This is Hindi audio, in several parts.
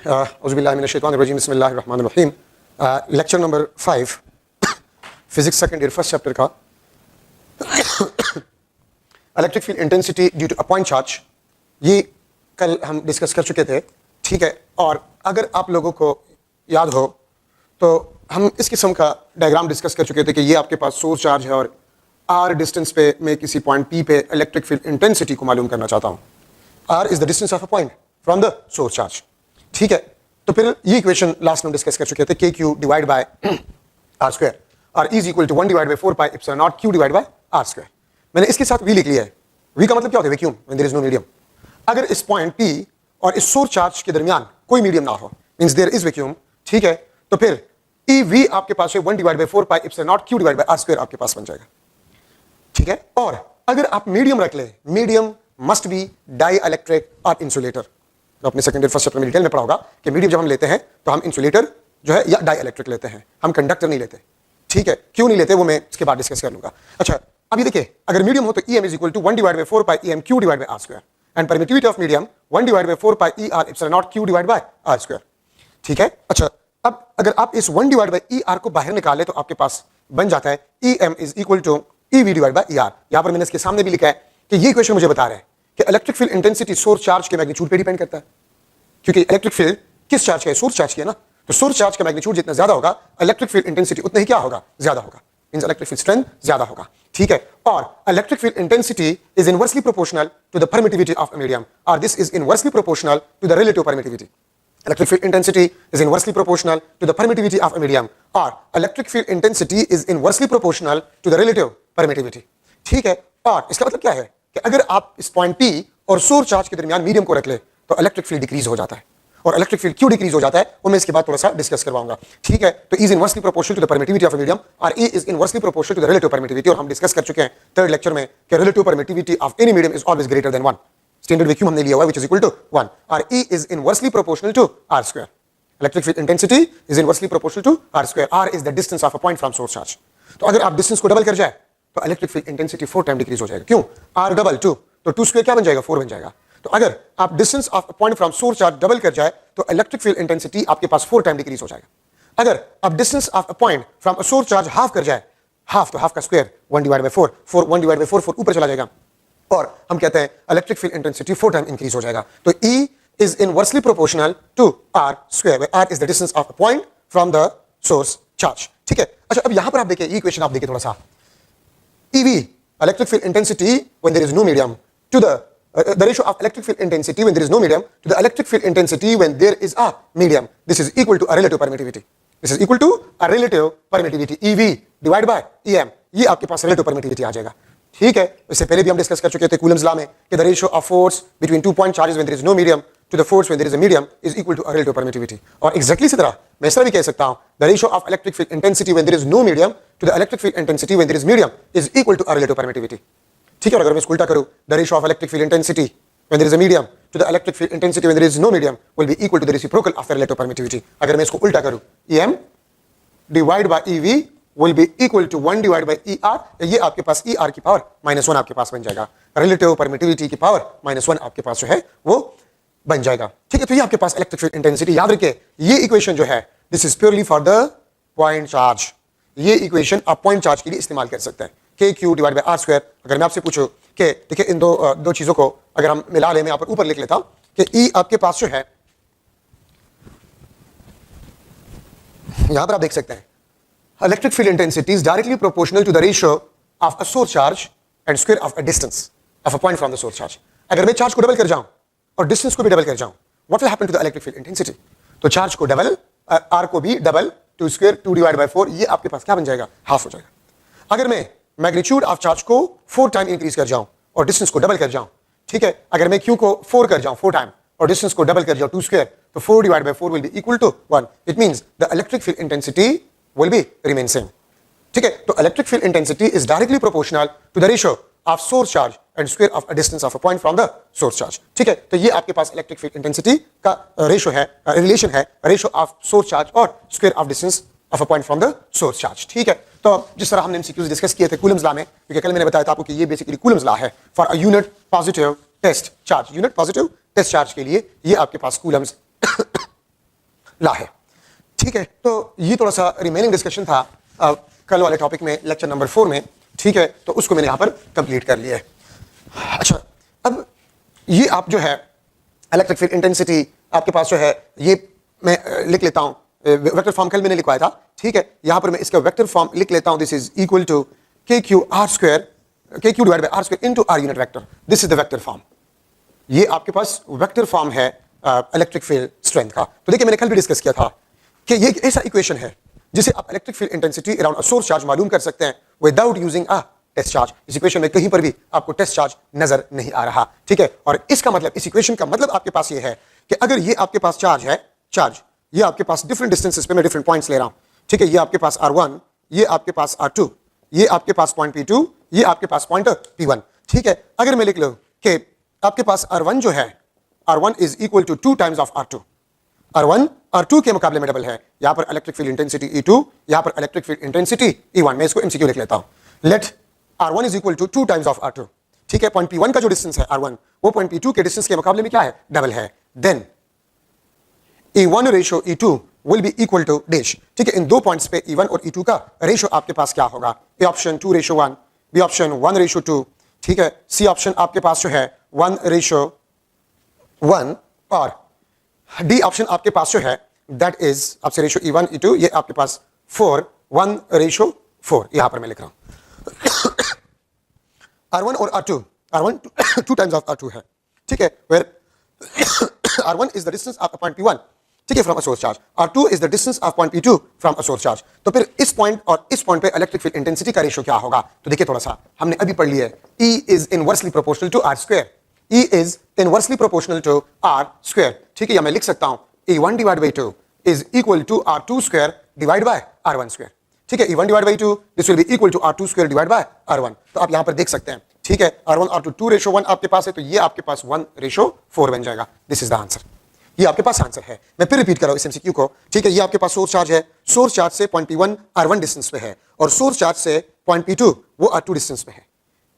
औज़ुबिल्लाहिमिनश्शैतानिर्रजीम बिस्मिल्लाहिर्रहमानिर्रहीम। Lecture number 5 physics second year first chapter का electric field intensity due to a point charge, ये कल हम डिस्कस कर चुके थे। ठीक है, और अगर आप लोगों को याद हो तो हम इस किस्म का डायग्राम डिस्कस कर चुके थे कि ये आपके पास सोर्स चार्ज है और आर डिस्टेंस पे मैं किसी पॉइंट पी पे इलेक्ट्रिक फील्ड इंटेंसिटी को मालूम करना चाहता हूँ। R is the distance of a point from the source charge. ठीक है, तो फिर ये इक्वेशन लास्ट में डिस्कस कर चुके थे, K Q divide by R square, R is equal to 1 divide by 4 pi epsilon naught Q divide by R square. मैंने इसके साथ वी लिख लिया है। वी का मतलब क्या होता है? Vacuum when there is no medium. अगर इस पॉइंट पी और इस सोर्स चार्ज के दरमियान कोई मीडियम ना हो, मींस देयर इज वैक्यूम। ठीक है, तो फिर ई वी आपके पास है 1 divide by 4 pi epsilon naught Q divide by R square आपके पास बन जाएगा। ठीक है, और अगर आप मीडियम रख ले, medium must be dielectric और इंसुलेटर। तो अपने सेकंड ईयर फर्स्ट चैप्टर में डिटेल में पढ़ा होगा कि मीडियम जब हम लेते हैं तो हम इंसुलेटर जो है या डाई इलेक्ट्रिक लेते हैं, हम कंडक्टर नहीं लेते। ठीक है, क्यों नहीं लेते वो मैं इसके बाद डिस्कस कर लूंगा। अच्छा, अभी देखिए, अगर मीडियम हो तो E M is equal to 1 divide by 4 pi E M Q divide by R square and permittivity of medium 1 divide by 4 pi E R epsilon naught Q divide by R square. ठीक है, अच्छा, अब अगर आप इस 1 डिवाइड बाय ई आर को बाहर निकाले तो आपके पास बन जाता है E M is equal to E V divide by E R. यहां पर मैंने इसके सामने भी लिखा है कि ये इक्वेशन मुझे बता रहे हैं कि electric field intensity source charge के मैग्नीट्यूड पे डिपेंड करता है, क्योंकि इलेक्ट्रिक फील्ड किस चार्ज का है? सोर्स चार्ज की है ना। तो सोर्स चार्ज का मैग्नीट्यूड जितना ज्यादा होगा, इलेक्ट्रिक फील्ड इंटेंसिटी उतना ही क्या होगा? ज्यादा होगा। मींस इलेक्ट्रिक फील्ड स्ट्रेंथ ज्यादा होगा। ठीक है, और electric field intensity is inversely proportional to the permittivity of a medium, और this is inversely proportional to the relative permittivity. Electric field intensity is inversely proportional to the permittivity of a medium, or electric field intensity is inversely proportional to the relative permittivity. ठीक है, और इसका मतलब क्या है कि अगर आप इस पॉइंट P और सोर्स चार्ज के दरमियान मीडियम को रख ले तो इलेक्ट्रिक फील्ड डिक्रीज हो जाता है। और इलेक्ट्रिक फील्ड क्यों डिक्रीज हो जाता है वो मैं इसके बाद थोड़ा सा डिस्कस करवाऊंगा। ठीक है, तो is inversely proportional to the permittivity of a medium और E is inversely proportional to the relative permittivity. और हम डिस्कस कर चुके हैं थर्ड लेक्चर में कि relative permittivity of any medium is always greater than 1। Standard vacuum हमने लिया हुआ है which is equal to 1, और E is inversely proportional to R square. Electric field intensity is inversely proportional to R square. R is the distance of a point from source charge. तो अगर आप डिस्टेंस को डबल कर जाए तो electric field intensity 4 time decrease हो जाएगा। क्यों? R डबल 2, तो 2 स्क्वायर क्या बन जाएगा? 4 बन जाएगा। तो अगर आप distance of a point from source charge double कर जाए तो इलेक्ट्रिक फील्ड इंटेंसिटी आपके पास 4 टाइम डिक्रीज हो जाएगा। अगर आप distance of a point from a source charge half कर जाए, हाफ तो हाफ का square 1 divide by 4, 1 divide by 4 4 ऊपर चला जाएगा, और हम कहते हैं electric field intensity 4 time increase हो जाएगा। तो E is inversely proportional to R square, where R is the distance of a point from the source charge. ठीक है, अच्छा, अब यहां पर आप देखिए, ये इक्वेशन आप देखिए थोड़ा सा। EV, electric field intensity when there is no medium, to the ratio of electric field intensity when there is no medium to the electric field intensity when there is a medium. This is equal to a relative permittivity. This is equal to a relative permittivity. EV divided by EM, ये आपके पास relative permittivity आ जाएगा। ठीक है, इससे पहले भी हम डिस्कस कर चुके थे कूलम्स लॉ में कि the ratio of force between 2 point charges when there is no medium to the force when there is a medium is equal to a relative permittivity. और एग्जैक्टली इसी तरह मैं इस तरह भी कह सकता हूं, the ratio of electric field intensity when there is no medium to the electric field intensity when there is medium is equal to a relative permittivity. ठीक है, और अगर मैं इसको उल्टा करूं, the ratio of electric field intensity when there is a medium to the electric field intensity when there is no medium will be equal to the reciprocal of the relative permittivity. अगर मैं इसको उल्टा करूं, EM divide by EV will be equal to 1 divided by ER, ये आपके पास ER की पावर -1 आपके पास बन जाएगा। रिलेटिव परमिटिविटी की पावर -1 आपके पास जो है वो बन जाएगा। ठीक है, तो ये आपके पास इलेक्ट्रिक फील्ड इंटेंसिटी। याद रखिए, ये इक्वेशन जो है this is purely for the point charge. ये इक्वेशन आप पॉइंट चार्ज के लिए इस्तेमाल कर सकते हैं। K Q divide by R square. अगर मैं आपसे पूछूं कि देखिए इन दो चीजों को अगर हम मिला ले, मैं यहाँ पर ऊपर लिख लेता हूं कि ई आपके पास जो है, यहां पर आप देख सकते हैं electric field intensity is directly proportional to the ratio of a source charge and square of a distance of a point from the source charge. अगर मैं चार्ज को डबल कर जाऊं और डिस्टेंस को भी डबल कर जाऊं, what will happen to the electric field intensity? तो चार्ज को डबल, R को भी डबल, 2 स्क्वायर 2 डिवाइड बाय 4, ये आपके पास क्या बन जाएगा? हाफ हो जाएगा। अगर मैं मैग्नीट्यूड ऑफ चार्ज को 4 टाइम इंक्रीज कर जाऊं और डिस्टेंस को डबल कर जाऊं, ठीक है, अगर मैं Q को 4 कर जाऊं 4 टाइम और डिस्टेंस को डबल कर जाऊं 2 स्क्वायर, तो 4 divide by 4 will be equal to 1. It means the electric field intensity will be remain same. ठीक है, तो electric field intensity is directly proportional to the ratio of source charge and square of a distance of a point from the source charge. ठीक है, तो ये आपके पास इलेक्ट्रिक फील्ड इंटेंसिटी का रेशियो है, रिलेशन है, रेशियो ऑफ सोर्स चार्ज और square of distance of a point from the source charge. ठीक है, तो जिस तरह हमने एमसीक्यूज डिस्कस किए थे कूलम्स लॉ में, क्योंकि कल मैंने बताया था आपको कि ये बेसिकली कूलम्स लॉ है for a unit positive test charge. Unit positive test charge के लिए ये आपके पास कूलम्स ला है। ठीक है, तो ये थोड़ा सा रिमेनिंग डिस्कशन था कल वाले टॉपिक में, लेक्चर नंबर 4 में। ठीक है, तो उसको मैंने यहां पर कंप्लीट कर लिया है। अच्छा, अब ये आप जो है इलेक्ट्रिक फील्ड इंटेंसिटी आपके पास जो है, ये मैं लिख लेता हूं, वेक्टर फॉर्म कल मैंने लिखवाया था। ठीक है, यहां पर मैं इसका वेक्टर फॉर्म लिख लेता हूं, this is equal to K Q R square, K Q divide by R square into R unit vector. This is the vector form. ये आपके पास वेक्टर फॉर्म है इलेक्ट्रिक फील्ड स्ट्रेंथ का। तो देखिए, मैंने कल भी डिस्कस किया था कि ये एक ऐसा इक्वेशन है जिसे आप electric field intensity around a source charge मालूम कर सकते हैं without using a test charge. इस इक्वेशन में कहीं पर भी आपको टेस्ट चार्ज नजर नहीं आ रहा। ठीक है, और इसका मतलब, इस इक्वेशन का मतलब आपके पास ये है कि अगर ये आपके पास चार्ज है, चार्ज ये आपके पास डिफरेंट डिस्टेंसेस पे मैं डिफरेंट पॉइंट्स ले रहा हूं। ठीक है, ये आपके पास R1, ये आपके पास R2, ये आपके पास पॉइंट P2, ये आपके पास पॉइंट P1। ठीक है, अगर मैं लिख लूं कि आपके पास R1 जो है, R1 is equal to 2 times of R2। R1 R2 के मुकाबले में डबल है। यहां पर इलेक्ट्रिक फील्ड इंटेंसिटी E2, यहां पर इलेक्ट्रिक फील्ड इंटेंसिटी E1। मैं इसको MCQ लिख लेता हूं। Let R1 is equal to 2 times of R2। ठीक है, पॉइंट P1 का जो डिस्टेंस है R1, वो पॉइंट P2 के डिस्टेंस के मुकाबले में क्या है, डबल है। Then E1 ratio E2 will be equal to dash. ठीक है, इन दो पॉइंट्स पे E1 और E2 का रेशो आपके पास क्या होगा, ए ऑप्शन 2:1, बी ऑप्शन 1:2। ठीक है, सी ऑप्शन आपके पास जो है 1:1, और डी ऑप्शन आपके पास जो है दैट इज आपसे रेशो E1 E2, ये आपके पास 1:4 यहां पर मैं लिख रहा हूं। R1 और R2, R1 2 times of R2 है। ठीक है, where R1 is the distance of point P1, ठीक है, from a source charge. R2 is the distance of point P2 from a source charge. तो फिर इस पॉइंट और इस पॉइंट पे इलेक्ट्रिक फील्ड इंटेंसिटी का रेशो क्या होगा, तो देखिए थोड़ा सा हमने अभी पढ़ लिया है, E is inversely proportional to R square. E is inversely proportional to R square. ठीक है, या मैं लिख सकता हूं E1 divide by 2 is equal to R2 square divide by R1 square. ठीक है, E1 divide by 2 this will be equal to R2 square divide by R1। तो आप यहां पर देख सकते हैं। ठीक है, R1 R2 2:1 आपके पास है, तो ये आपके पास 1:4 बन जाएगा। This is the answer. ये आपके पास आंसर है। मैं फिर रिपीट कर रहा हूं इस MCQ को। ठीक है, ये आपके पास सोर्स चार्ज है, सोर्स चार्ज से पॉइंट P1 R1 डिस्टेंस पे है, और सोर्स चार्ज से पॉइंट P2 वो R2 डिस्टेंस पे है।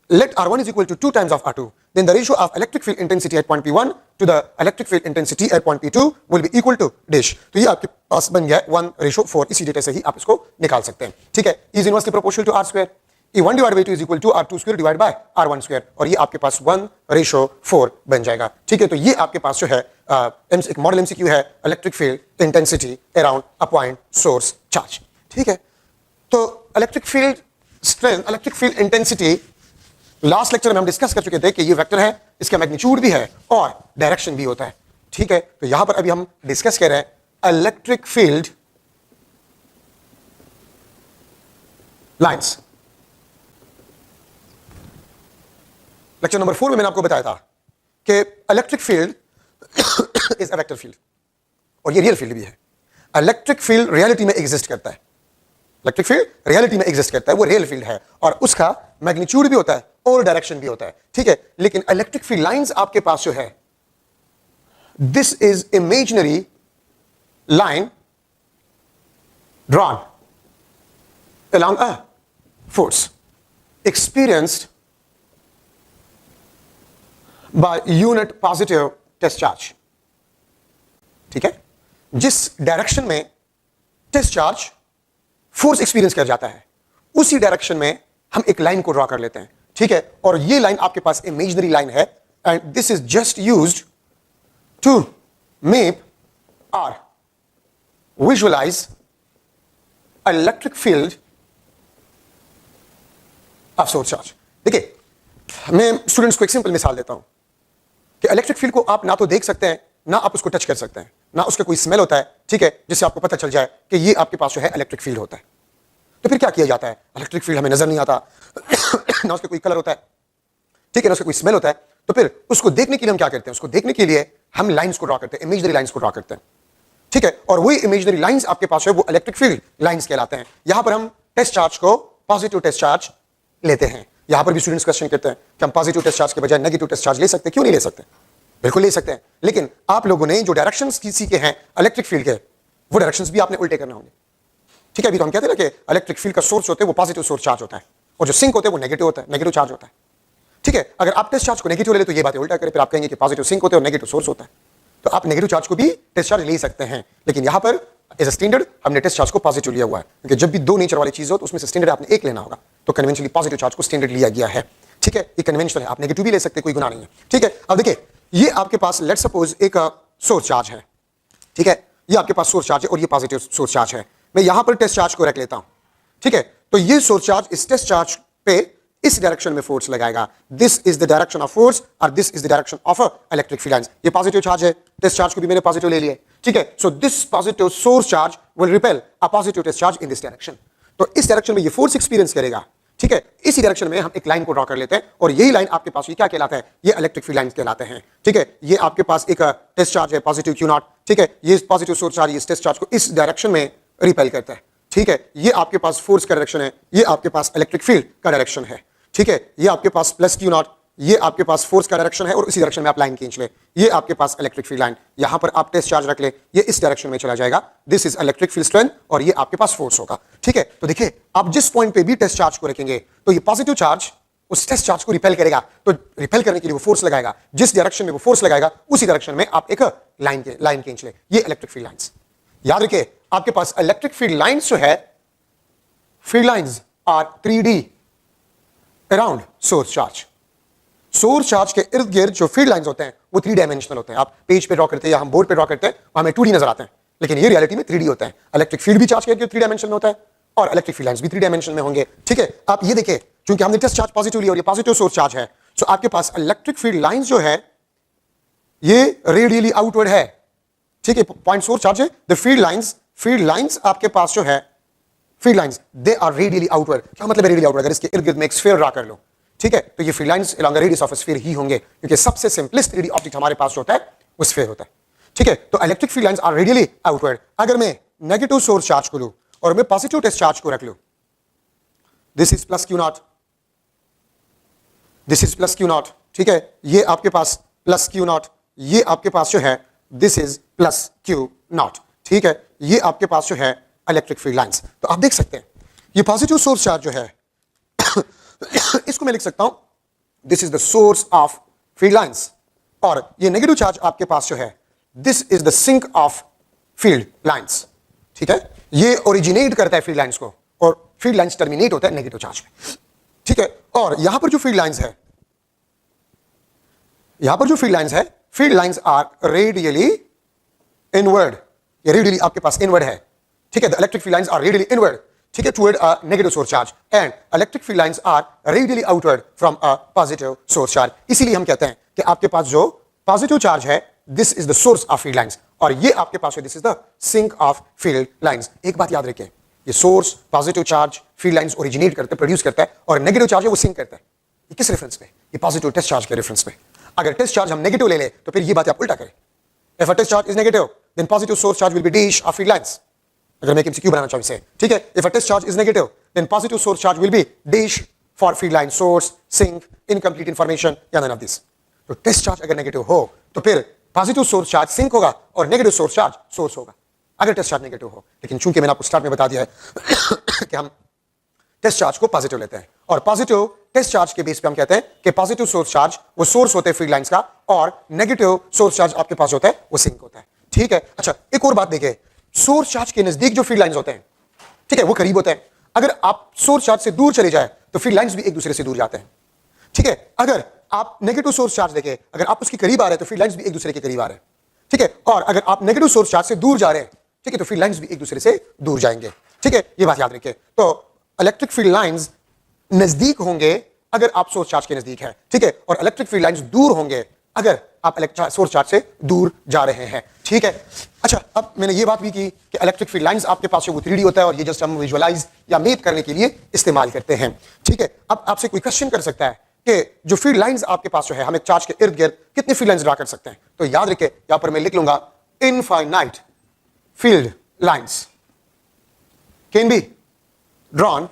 Let R1 is equal to 2 times of R2, then the ratio of electric field intensity at point P1 to the electric field intensity at point P2 will be equal to dash। तो ये आपके पास बन गया 1:4। इसी डेटा से ही आप इसको निकाल सकते हैं। ठीक है, is inversely proportional to R square। E1 divide by 2 is equal to R2 square divide by R1 square, और ये आपके पास 1:4 बन जाएगा। ठीक है, तो ये आपके पास जो है एक मॉडल MCQ है, electric field intensity around a point source charge. ठीक है, तो electric field strength, electric field intensity last lecture में हम डिस्कस कर चुके थे कि ये वेक्टर है, इसका मैग्नीट्यूड भी है और डायरेक्शन भी होता है। ठीक है, तो यहां पर अभी हम डिस्कस कर रहे हैं electric field lines. Lecture number 4 में मैंने आपको बताया था कि electric field is a vector field, और ये रियल फील्ड भी है। इलेक्ट्रिक फील्ड रियलिटी में एग्जिस्ट करता है, इलेक्ट्रिक फील्ड रियलिटी में एग्जिस्ट करता है, वो रियल फील्ड है, और उसका मैग्नीट्यूड भी होता है और डायरेक्शन भी होता है। ठीक है, लेकिन इलेक्ट्रिक फील्ड लाइंस आपके पास जो है, this is imaginary line drawn along a force experienced by unit positive test charge। ठीक है, जिस डायरेक्शन में टेस्ट चार्ज फोर्स एक्सपीरियंस किया जाता है, उसी डायरेक्शन में हम एक लाइन को ड्रॉ कर लेते हैं। ठीक है, और ये लाइन आपके पास इमेजिनरी लाइन है, and this is just used to make और visualise electric field of source charge. देखिए, मैं स्टूडेंट्स को एक सिंपल मिसाल देता हूं कि इलेक्ट्रिक फील्ड को आप ना तो देख सकते हैं, ना आप उसको टच कर सकते हैं, ना उसका कोई स्मेल होता है। ठीक है, जिससे आपको पता चल जाए कि ये आपके पास जो है इलेक्ट्रिक फील्ड होता है। तो फिर क्या किया जाता है, इलेक्ट्रिक फील्ड हमें नजर नहीं आता, ना उसका कोई कलर होता है, ठीक है, ना उसका कोई स्मेल होता है। तो फिर उसको देखने के लिए हम क्या करते हैं, उसको देखने के लिए हम लाइंस को ड्रॉ करते हैं, इमेजिनरी लाइंस को ड्रॉ करते हैं। ठीक है, और वही इमेजिनरी लाइंस आपके पास है, वो इलेक्ट्रिक फील्ड लाइंस कहलाते हैं। यहां पर हम टेस्ट चार्ज को पॉजिटिव टेस्ट चार्ज लेते हैं। यहां पर भी स्टूडेंट्स क्वेश्चन करते हैं कि हम पॉजिटिव टेस्ट चार्ज के बजाय नेगेटिव टेस्ट चार्ज ले सकते हैं, क्यों नहीं ले सकते? बिल्कुल ले सकते हैं, लेकिन आप लोगों ने जो डायरेक्शंस सीखे हैं इलेक्ट्रिक फील्ड के, वो डायरेक्शंस भी आपने उल्टे करना होंगे। ठीक है, अभी तो हम कहते हैं ना कि इलेक्ट्रिक फील्ड का सोर्स होता है वो पॉजिटिव सोर्स चार्ज होता है, और जो सिंक होते हैं वो नेगेटिव होता है, नेगेटिव चार्ज होता है। ठीक है, अगर आप टेस्ट चार्ज को नेगेटिव ले ले तो ये बातें उल्टा करें, फिर आप कहेंगे कि पॉजिटिव सिंक होते हैं और नेगेटिव सोर्स होता है। तो आप नेगेटिव चार्ज को भी टेस्ट चार्ज ले सकते हैं, लेकिन यहां पर एज अ स्टैंडर्ड हमने टेस्ट चार्ज को पॉजिटिव लिया हुआ है, क्योंकि जब भी दो नेचर वाली चीज हो तो उसमें से स्टैंडर्ड आपने एक लेना होगा, तो कन्वेंशनली पॉजिटिव चार्ज को स्टैंडर्ड लिया गया है। ठीक है, ये कन्वेंशनल है, आप नेगेटिव भी ले सकते हैं, कोई गुनाह नहीं है। ठीक है, अब देखिए ये आपके पास लेट्स सपोज एक सोर्स चार्ज है। ठीक है, ये आपके पास सोर्स चार्ज है और ये पॉजिटिव सोर्स चार्ज है। मैं यहां पर टेस्ट चार्ज को रख लेता हूं। ठीक है, तो ये सोर्स चार्ज इस टेस्ट चार्ज पे इस डायरेक्शन में फोर्स लगाएगा। This is the direction of force और this is the direction of electric field lines. ये पॉजिटिव चार्ज है, टेस्ट चार्ज को भी मैंने पॉजिटिव ले लिया। ठीक है, so this positive source charge will repel a positive test charge in this direction. तो इस डायरेक्शन में ये फोर्स एक्सपीरियंस करेगा। ठीक है, इसी डायरेक्शन में हम एक लाइन को ड्रॉ कर लेते हैं और यही लाइन आपके पास ये क्या कहलाता है, ये इलेक्ट्रिक फील्ड लाइंस कहलाते हैं। ठीक है, ये आपके पास एक टेस्ट चार्ज है पॉजिटिव क्यू नॉट। ठीक है, ये पॉजिटिव सोर्स चार्ज इस टेस्ट चार्ज को इस डायरेक्शन में रिपेल करता है। ठीक है, ये आपके पास फोर्स का डायरेक्शन है, ये आपके पास इलेक्ट्रिक फील्ड का डायरेक्शन है। ठीक है, ये आपके पास प्लस क्यू नॉट, ये आपके पास फोर्स का डायरेक्शन है और इसी डायरेक्शन में आप लाइन खींच ले, ये आपके पास इलेक्ट्रिक फील्ड लाइन। यहां पर आप टेस्ट चार्ज रख ले, ये इस डायरेक्शन में चला जाएगा। This is electric field strength और ये आपके पास फोर्स होगा। ठीक है, तो देखिए आप जिस पॉइंट पे भी टेस्ट चार्ज को रखेंगे तो ये पॉजिटिव चार्ज उस टेस्ट चार्ज को रिपेल करेगा, तो रिपेल करने के लिए वो फोर्स लगाएगा। जिस डायरेक्शन में वो फोर्स लगाएगा उसी डायरेक्शन में आप एक लाइन खींच ले, ये इलेक्ट्रिक फील्ड लाइंस। याद रखिए आपके पास इलेक्ट्रिक फील्ड लाइंस जो है, field lines are 3D around source charge. Source charge के इर्द गिर्द जो फील्ड लाइंस होते हैं वो 3 डायमेंशनल होते हैं। आप पेज पे ड्रॉ करते हैं या हम बोर्ड पे ड्रॉ करते हैं, हमें 2D नजर आते हैं, लेकिन ये रियलिटी में 3D होता है। इलेक्ट्रिक फील्ड भी चार्ज के 3 डायमेंशन में होता है और इलेक्ट्रिक फील्ड लाइंस भी 3 डायमेंशन में होंगे। ठीक है, आप ये देखिए क्योंकि हमने टेस्ट चार्ज पॉजिटिव लिया और ये पॉजिटिव सोर्स चार्ज है, सो आपके पास इलेक्ट्रिक फील्ड लाइंस जो है ये रेडियली आउटवर्ड है। ठीक है, पॉइंट सोर्स चार्ज है, द फील्ड लाइंस आपके पास जो है, field lines they are radially outward. क्या मतलब है रेडियली आउटवर्ड? अगर इसके इर्द गिर्द में एक स्फीयर ड्रा कर लो, ठीक है, तो ये field lines along radius of sphere ही होंगे, क्योंकि सबसे सिंपलेस्ट 3D ऑब्जेक्ट हमारे पास जो होता है वो स्फीयर होता है। ठीक है, तो electric field lines are radially outward. अगर मैं नेगेटिव सोर्स चार्ज को लूं और मैं पॉजिटिव टेस्ट चार्ज को रख लूं, this is plus Q not, this is plus Q not. ठीक है, ये आपके पास प्लस क्यू नॉट, ये आपके पास जो है this is plus Q not. ठीक है, ये आपके पास जो है इलेक्ट्रिक फील्ड लाइंस। तो आप देख सकते हैं ये पॉजिटिव सोर्स चार्ज जो है इसको मैं लिख सकता हूं this is the source of field lines, और ये नेगेटिव चार्ज आपके पास जो है this is the sink of field lines. ठीक है, ये ओरिजिनेट करता है फील्ड लाइंस को और फील्ड लाइंस टर्मिनेट होता है नेगेटिव चार्ज में। ठीक है, और यहां पर जो फील्ड लाइंस है, यहां पर जो फील्ड लाइंस है, field lines are radially inward. ये रेडियली आपके पास इनवर्ड है। ठीक है, the electric field lines are radially inward, ठीक है, toward a negative source charge, and electric field lines are radially outward from a positive source charge. इसीलिए हम कहते हैं कि आपके पास जो पॉजिटिव चार्ज है this is the source of field lines, और ये आपके पास है this is the sink of field lines. एक बात याद रखिए, ये source positive charge field lines originate करते हैं, प्रोड्यूस करता है, और नेगेटिव चार्ज है वो सिंक करता है। ये किस रेफरेंस में? ये पॉजिटिव टेस्ट चार्ज के रेफरेंस में। अगर टेस्ट चार्ज हम नेगेटिव ले ले तो फिर ये बात आप उल्टा करें। If a test charge is negative then positive source charge will be dash of field lines. अगर मैं एमसीक्यू बनाना चाहूं इसे, ठीक है, if a test charge is negative then positive source charge will be dash for field line, source, sink, incomplete information, या नन ऑफ दिस। तो टेस्ट चार्ज अगर नेगेटिव हो तो फिर पॉजिटिव सोर्स चार्ज सिंक होगा और नेगेटिव सोर्स चार्ज सोर्स होगा, अगर टेस्ट चार्ज नेगेटिव हो। लेकिन चूंकि मैंने आपको स्टार्ट में बता दिया है कि हम टेस्ट चार्ज को पॉजिटिव लेते हैं, और पॉजिटिव टेस्ट चार्ज के बेस पे हम कहते हैं कि पॉजिटिव सोर्स चार्ज वो सोर्स होते हैं फील्ड लाइंस का, और नेगेटिव सोर्स चार्ज आपके पास होता है वो सिंक होता है। ठीक है, अच्छा एक और बात देखिए, सोर्स चार्ज के नजदीक जो फील्ड लाइंस होते हैं, ठीक है, वो करीब होते हैं। अगर आप सोर्स चार्ज से दूर चले जाए तो फील्ड लाइंस भी एक दूसरे से दूर जाते हैं। ठीक है, अगर आप नेगेटिव सोर्स चार्ज देखें, अगर आप उसके करीब आ रहे हैं तो फील्ड लाइंस भी एक दूसरे के करीब आ रहे हैं। ठीक है, और अगर आप नेगेटिव सोर्स चार्ज से दूर जा रहे हैं, ठीक है, तो फील्ड लाइंस भी एक दूसरे से दूर जाएंगे। ठीक है, ये बात याद रखिए। तो इलेक्ट्रिक फील्ड लाइंस नजदीक होंगे अगर आप सोर्स चार्ज के नजदीक है, ठीक है, और इलेक्ट्रिक फील्ड लाइंस दूर होंगे अगर आप सोर्स चार्ज से दूर जा रहे हैं। ठीक है, अच्छा अब मैंने ये बात भी की कि इलेक्ट्रिक फील्ड लाइंस आपके पास वो 3D होता है, और ये जस्ट हम विजुअलाइज या मैप करने के लिए इस्तेमाल करते हैं। ठीक है, अब आपसे कोई क्वेश्चन कर सकता है कि जो फील्ड लाइंस आपके पास जो है, हम एक चार्ज के इर्द गिर्द कितने फील्ड लाइंस ड्रा कर सकते हैं? तो याद रखिए, यहां पर मैं लिख लूंगा infinite field lines can be drawn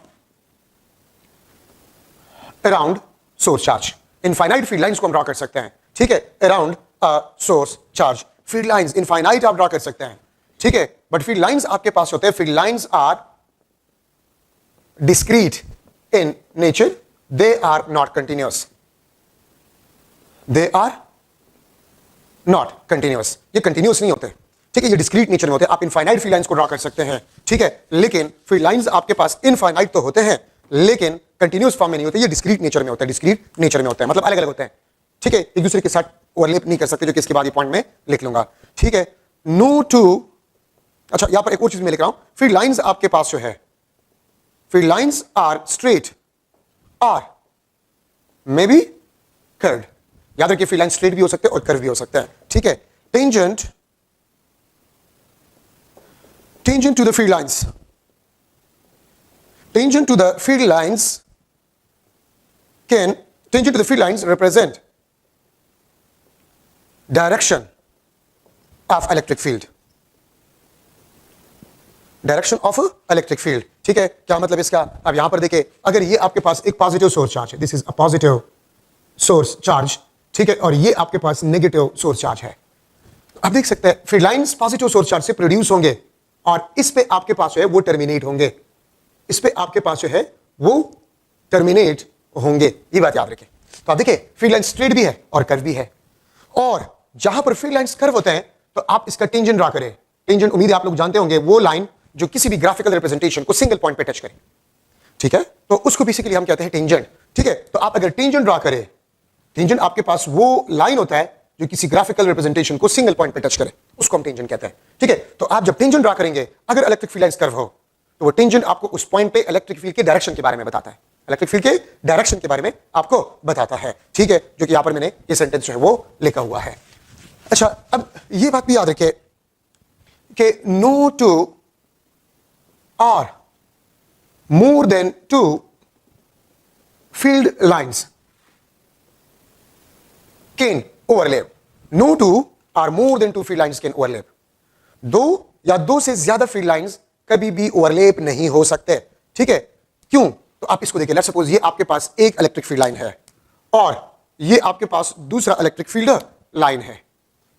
around source charge. Infinite field lines को हम ड्रॉ कर सकते हैं, ठीक है, around a source charge. Field lines infinite आप ड्रॉ कर सकते हैं, ठीक है, बट फील्ड लाइंस आपके पास होते हैं, field lines are discrete in nature, they are not continuous, they are not continuous, ये कंटिन्यूअस नहीं होते, ठीक है, ये डिस्क्रीट नेचर में होते हैं। आप इनफाइनाइट फील्ड लाइंस को ड्रॉ कर सकते हैं, ठीक है, लेकिन फील्ड लाइंस आपके पास इनफाइनाइट तो होते हैं लेकिन कंटिन्यूअस फॉर्म में नहीं होते, ये डिस्क्रीट नेचर में होते हैं, डिस्क्रीट नेचर में होते हैं, मतलब अलग अलग होते हैं, ठीक है, एक दूसरे के साथ ओवरलैप नहीं कर सकते, जो कि इसके बाद ये पॉइंट में लिख लूंगा, ठीक है। नो टू, अच्छा यहां पर एक और चीज मैं लिख रहा हूं, फील्ड लाइंस आपके पास जो है, field lines are straight or may be curved, याद रखिए फील्ड लाइन स्ट्रेट भी हो सकते हैं और कर्व भी हो सकता है, ठीक है। Tangent to the field lines, tangent to the field lines represent direction of electric field, direction of electric field, ठीक है। क्या मतलब इसका, अब यहां पर देखिए, अगर ये आपके पास एक पॉजिटिव सोर्स चार्ज है, this is a positive source charge, ठीक है, और ये आपके पास नेगेटिव सोर्स चार्ज है, आप देख सकते हैं field lines positive source charge से प्रोड्यूस होंगे और इस पे आपके पास जो है वो टर्मिनेट होंगे, इस पे आपके पास जो है वो टर्मिनेट होंगे, ये बात याद रखें। तो आप देखिए फील्ड लाइन स्ट्रेट भी है और कर्व भी है, और जहां पर फील्ड लाइंस कर्व होते हैं तो आप इसका टेंजेंट ड्रा करें। टेंजेंट उम्मीद है आप लोग जानते होंगे, वो लाइन जो किसी भी ग्राफिकल रिप्रेजेंटेशन को सिंगल पॉइंट पे टच करे, ठीक है, तो उसको बेसिकली हम कहते हैं टेंजेंट, ठीक है। तो आप अगर टेंजेंट ड्रा करें, टेंजेंट आपके पास वो लाइन होता है जो किसी ग्राफिकल रिप्रेजेंटेशन को सिंगल पॉइंट पे टच करे, उसको हम टेंजेंट कहते हैं, ठीक है। तो आप जब टेंजेंट ड्रा करेंगे, अगर इलेक्ट्रिक फील्ड लाइंस कर्व हो तो वो टेंजेंट आपको उस पॉइंट पे इलेक्ट्रिक फील्ड के डायरेक्शन के बारे में बताता है, इलेक्ट्रिक फील्ड के डायरेक्शन के बारे में आपको बताता है, ठीक है, जो कि यहां पर मैंने ये सेंटेंस जो है वो लिखा हुआ है। अच्छा, अब ये बात भी याद रखिए कि no two or more than two field lines can overlap, no two or more than two field lines can overlap, दो या दो से ज्यादा फील्ड लाइंस कभी भी ओवरलैप नहीं हो सकते, ठीक है। क्यों? तो आप इसको देखिए, लेट्स सपोज ये आपके पास एक इलेक्ट्रिक फील्ड लाइन है और ये आपके पास दूसरा इलेक्ट्रिक फील्ड लाइन है,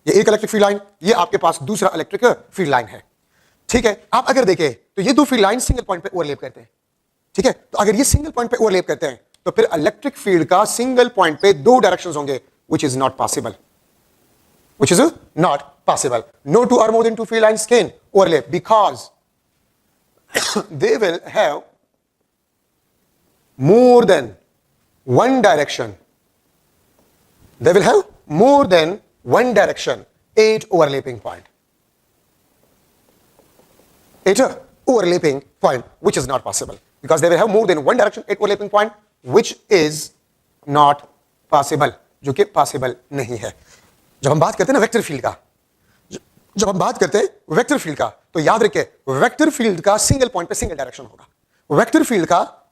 ये एक इलेक्ट्रिक फील्ड लाइन, ये आपके पास दूसरा इलेक्ट्रिक फील्ड लाइन है, ठीक है। आप अगर देखें तो ये दो फील्ड लाइन सिंगल पॉइंट पे ओवरलैप करते हैं, ठीक है। तो अगर ये सिंगल पॉइंट पे ओवरलैप करते हैं तो फिर इलेक्ट्रिक फील्ड का सिंगल पॉइंट पे दो डायरेक्शंस होंगे, which is not possible, which is not possible. No two or more than two field lines can overlap because they will have more than one direction, they will have more than one direction at overlapping point, at a overlapping point, which is not possible because they will have more than one direction at overlapping point, which is not possible, जो कि पॉसिबल नहीं है। जब हम बात करते हैं ना वेक्टर फील्ड का, जब हम बात करते हैं वेक्टर फील्ड का, तो याद रखिए वेक्टर फील्ड का सिंगल पॉइंट पे सिंगल डायरेक्शन होगा, वेक्टर फील्ड का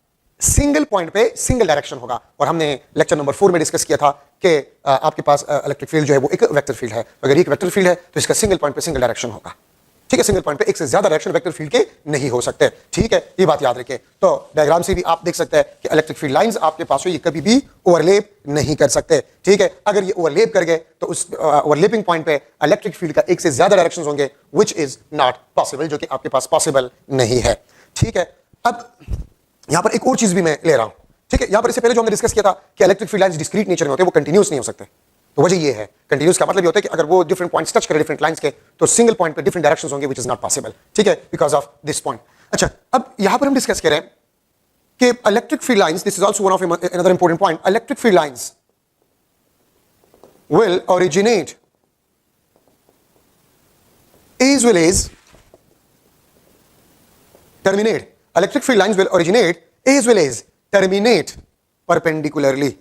सिंगल पॉइंट पे सिंगल डायरेक्शन होगा। और हमने लेक्चर नंबर 4 में डिस्कस किया था कि आपके पास इलेक्ट्रिक फील्ड जो है वो एक वेक्टर फील्ड है, अगर एक वेक्टर फील्ड है तो इसका सिंगल पॉइंट पे सिंगल डायरेक्शन होगा, ठीक है। सिंगल पॉइंट पे एक से ज्यादा डायरेक्शन वेक्टर फील्ड के नहीं हो सकते, ठीक है, ये बात याद रखिए। तो डायग्राम से भी आप देख सकते हैं कि इलेक्ट्रिक फील्ड लाइंस आपके पास ये कभी भी ओवरलैप नहीं कर सकते, ठीक है। अगर ये ओवरलैप कर गए तो उस ओवरलैपिंग पॉइंट पे इलेक्ट्रिक फील्ड का एक से ज्यादा डायरेक्शंस होंगे, व्हिच इज नॉट पॉसिबल, जो कि आपके पास पॉसिबल नहीं है, ठीक है। अब यहां पर एक और चीज भी मैं ले रहा हूं, ठीक है। यहां पर इससे पहले जो हमने डिस्कस किया था कि electric field lines discrete nature में होते हैं, वो कंटिन्यूअस नहीं हो सकते, तो वजह ये है, कंटिन्यूअस का मतलब ये होता है कि अगर वो डिफरेंट पॉइंट्स टच करें डिफरेंट लाइंस के तो सिंगल पॉइंट पे डिफरेंट डायरेक्शंस होंगे, व्हिच इज नॉट पॉसिबल, ठीक है, बिकॉज ऑफ दिस पॉइंट। अच्छा, अब यहां पर हम डिस्कस कर रहे हैं कि electric field lines, this is also one of another important point, electric field lines will originate as well as terminate. Electric field lines will originate as well as terminate perpendicularly.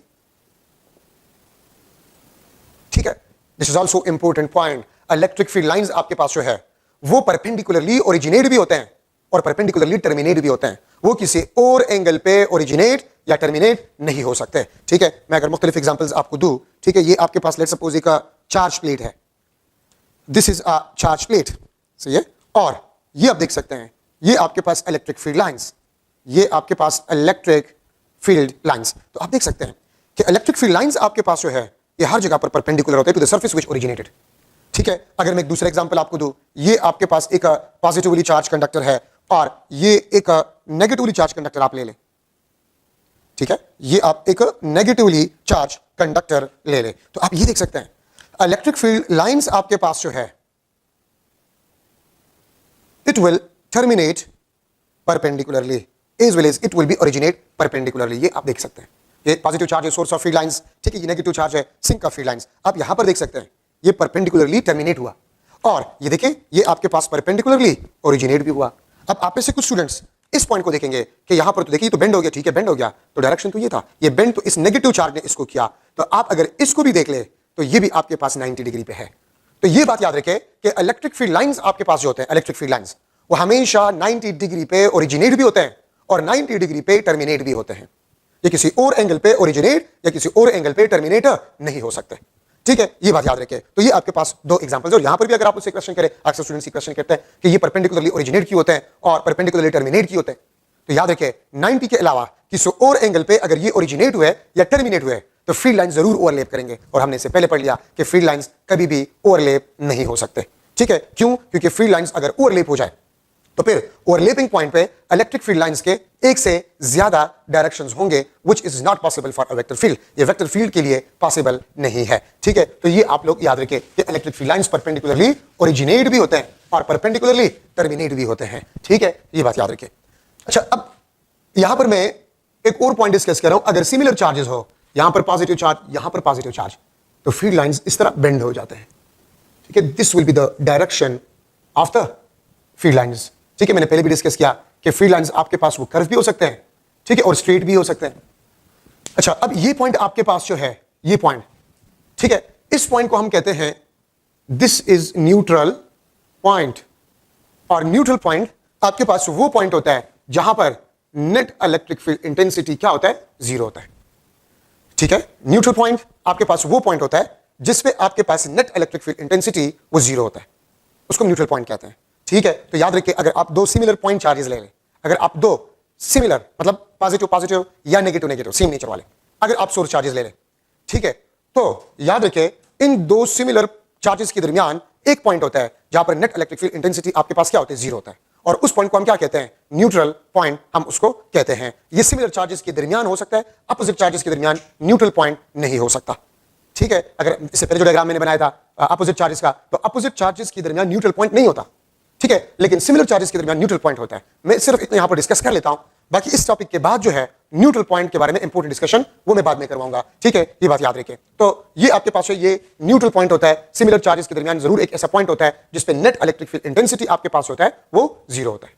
ठीक है, this is also important point. Electric field lines आपके पास जो है वो परपेंडिकुलरली ओरिजिनेट भी होते हैं और परपेंडिकुलरली टर्मिनेट भी होते हैं, वो किसी और एंगल पे ओरिजिनेट या टर्मिनेट नहीं हो सकते, ठीक है। मैं अगर मुख्तलिफ एग्जांपल्स आपको दूं, ठीक है, ये आपके पास लेट्स सपोज एक चार्ज प्लेट है, this is a charge plate, सही है, और ये आप देख सकते हैं ये आपके पास इलेक्ट्रिक फील्ड लाइंस, ये आपके पास इलेक्ट्रिक फील्ड लाइंस। तो आप देख सकते हैं कि इलेक्ट्रिक फील्ड लाइंस आपके पास जो है ये हर जगह पर परपेंडिकुलर होते हैं to the surface which originated, ठीक है। अगर मैं एक दूसरा एग्जांपल आपको दूं, ये आपके पास एक पॉजिटिवली चार्ज कंडक्टर है और ये एक नेगेटिवली चार्ज कंडक्टर आप ले लें, ठीक है, ये आप एक नेगेटिवली चार्ज कंडक्टर ले लें, तो आप ये देख सकते हैं इलेक्ट्रिक फील्ड लाइंस आपके पास जो है it will terminate perpendicularly as well as it will be originate perpendicularly। ये आप देख सकते हैं, ये पॉजिटिव चार्ज है सोर्स ऑफ फील्ड लाइंस, ठीक है, ये नेगेटिव चार्ज है सिंक ऑफ फील्ड लाइंस। आप यहां पर देख सकते हैं ये परपेंडिकुलरली टर्मिनेट हुआ और ये देखिए ये आपके पास परपेंडिकुलरली ओरिजिनेट भी हुआ। अब आप में से कुछ स्टूडेंट्स इस पॉइंट को देखेंगे कि यहां पर तो देखिए तो बेंड हो गया, ठीक है बेंड हो गया, तो डायरेक्शन तो ये था, ये बेंड तो इस नेगेटिव चार्ज ने इसको किया, तो आप अगर इसको भी देख ले तो ये भी आपके पास 90 डिग्री पे है। तो ये बात याद रखें कि इलेक्ट्रिक फील्ड लाइंस आपके पास जो होते हैं, इलेक्ट्रिक फील्ड लाइंस वो हमेशा 90 डिग्री पे ओरिजिनेट भी होते हैं और 90 डिग्री पे टर्मिनेट भी होते हैं। ये किसी और एंगल पे ओरिजिनेट या किसी और एंगल पे टर्मिनेट नहीं हो सकते, ठीक है, ये बात याद रखें। तो ये आपके पास दो एग्जांपल्स और यहां पर भी अगर आप उससे क्वेश्चन करें, अक्सर स्टूडेंट्स क्वेश्चन करते हैं कि ये परपेंडिकुलरली ओरिजिनेट क्यों होते हैं और परपेंडिकुलरली टर्मिनेट क्यों होते हैं, तो याद रखें 90 के अलावा किसी और एंगल पे अगर ये ओरिजिनेट हुए या टर्मिनेट हुए तो फील्ड लाइन जरूर ओवरलैप करेंगे और हमने इससे पहले पढ़ लिया कि फील्ड लाइंस कभी भी ओवरलैप नहीं हो सकते, ठीक है, क्यों, क्योंकि फील्ड लाइंस अगर ओवरलैप हो जाए तो फिर ओवरलैपिंग पॉइंट पे इलेक्ट्रिक फील्ड लाइंस के एक से ज्यादा डायरेक्शंस होंगे which is not possible for a vector field, ये वेक्टर फील्ड के लिए पॉसिबल नहीं है, ठीक है। तो ये आप लोग याद रखें कि electric field lines perpendicularly originate भी होते हैं और परपेंडिकुलरली टर्मिनेट भी होते हैं, ठीक है, ये बात याद रखें। अच्छा, अब यहां पर मैं एक और पॉइंट डिस्कस कर रहा हूं, अगर सिमिलर चार्जेस हो, यहां पर पॉजिटिव चार्ज, यहां पर पॉजिटिव चार्ज, तो फील्ड लाइंस इस तरह बेंड हो जाते हैं, ठीक है, this will be the direction of the field lines, ठीक है। मैंने पहले भी डिस्कस किया कि फील्ड लाइंस आपके पास वो कर्व भी हो सकते हैं, ठीक है, और स्ट्रेट भी हो सकते हैं। अच्छा, अब ये पॉइंट आपके पास जो है, ये पॉइंट, ठीक है, इस पॉइंट को हम कहते हैं दिस इज न्यूट्रल पॉइंट, और न्यूट्रल पॉइंट आपके पास वो पॉइंट होता है जहां पर नेट इलेक्ट्रिक फील्ड इंटेंसिटी क्या होता है, जीरो होता है, ठीक है। न्यूट्रल पॉइंट आपके पास वो पॉइंट होता है जिसपे आपके पास नेट इलेक्ट्रिक फील्ड इंटेंसिटी वो जीरो होता है, उसको न्यूट्रल पॉइंट कहते हैं, ठीक है। तो याद रखिए अगर आप दो सिमिलर पॉइंट चार्जेस ले लें, अगर आप दो सिमिलर मतलब पॉजिटिव पॉजिटिव या नेगेटिव नेगेटिव सेम नेचर वाले अगर आप सोर्स चार्जेस ले लें, ठीक है, तो याद रखिए इन दो सिमिलर चार्जेस के दरमियान एक पॉइंट होता है जहां पर नेट इलेक्ट्रिक फील्ड इंटेंसिटी आपके पास क्या होता है, जीरो होता है, और उस पॉइंट को हम क्या कहते हैं, न्यूट्रल पॉइंट हम उसको कहते हैं। ये सिमिलर चार्जेस के दरमियान हो सकता है, अपोजिट चार्जेस के दरमियान न्यूट्रल पॉइंट नहीं हो सकता, ठीक है। अगर इससे पहले जो डायग्राम मैंने बनाया था अपोजिट चार्जेस का, तो अपोजिट चार्जेस के दरमियान न्यूट्रल पॉइंट नहीं होता, ठीक है, लेकिन सिमिलर चार्जेस के दरमियान न्यूट्रल पॉइंट होता है। मैं सिर्फ इतना यहां पर डिस्कस कर लेता हूं, बाकी इस टॉपिक के बाद जो है न्यूट्रल पॉइंट के बारे में इंपॉर्टेंट डिस्कशन वो मैं बाद में करवाऊंगा, ठीक है, ये बात याद रखें। तो ये आपके पास है, ये न्यूट्रल पॉइंट होता है, सिमिलर चार्जेस के दरमियान जरूर एक ऐसा पॉइंट होता है जिसपे नेट इलेक्ट्रिक फील्ड इंटेंसिटी आपके पास होता है वो जीरो होता है।